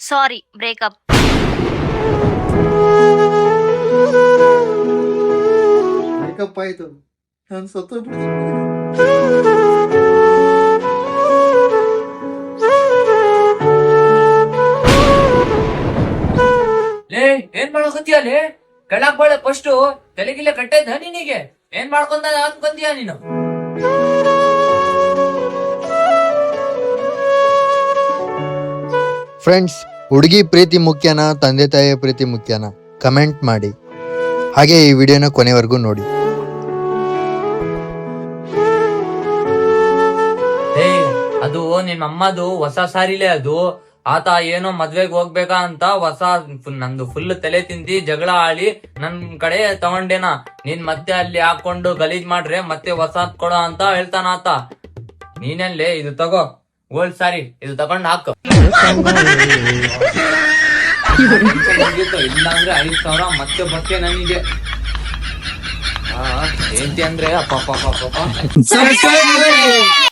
ಸಾರಿ, breakup. Breakup ಆಯ್ತು, ನಾನು ಸತ್ತೋಗ್ಬಿಡ್ತೀನಿ. ಲೇ ಏನ್ ಮಾಡಕತ್ತೀಯ ಲೇ? ಕೆಳಕ್ ಬಾಳೆ ಫಸ್ಟ್ ತಲೆಗಿಲ್ಲ ಕಟ್ಟೈತ ನಿನಗೆ? ಏನ್ ಮಾಡ್ಕೊಂಡ ಅನ್ಕೊಂತೀಯ ನೀನು? ಫ್ರೆಂಡ್ಸ್, ಹುಡುಗಿ ಪ್ರೀತಿ ಮುಖ್ಯನಾ ತಂದೆ ತಾಯಿಯ ಪ್ರೀತಿ ಮುಖ್ಯನಾ? ಕಮೆಂಟ್ ಮಾಡಿ. ಹಾಗೆ ಈ ವಿಡಿಯೋನ ಕೊನೆವರೆಗೂ ನೋಡಿ. ಅದು ನಿಮ್ ಅಮ್ಮದು ಹೊಸ ಸಾರಿಲೆ. ಅದು ಆತ ಏನೋ ಮದ್ವೆಗ್ ಹೋಗ್ಬೇಕಾ ಅಂತ ಹೊಸ ನಂದು ಫುಲ್ ತಲೆ ತಿಂದಿ ಜಗಳ ಆಳಿ ನನ್ ಕಡೆ ತಗೊಂಡೇನ. ನೀನ್ ಮತ್ತೆ ಅಲ್ಲಿ ಹಾಕೊಂಡು ಗಲೀಜ್ ಮಾಡ್ರೆ ಮತ್ತೆ ಹೊಸಾದ್ ಕೊಡೋ ಅಂತ ಹೇಳ್ತಾನ ಆತ. ನೀನಲ್ಲಿ ಇದು ತಗೋ ಗೋಲ್ಡ್ ಸಾರಿ, ಇದು ತಗೊಂಡ್ ಹಾಕು. ಇಲ್ಲ ಅಂದ್ರೆ 5,000 ಮತ್ತೆ ಬಟ್ಟೆ ನನಗೆ. ఏంటి ಅಂದ್ರೆ ಅಪ್ಪ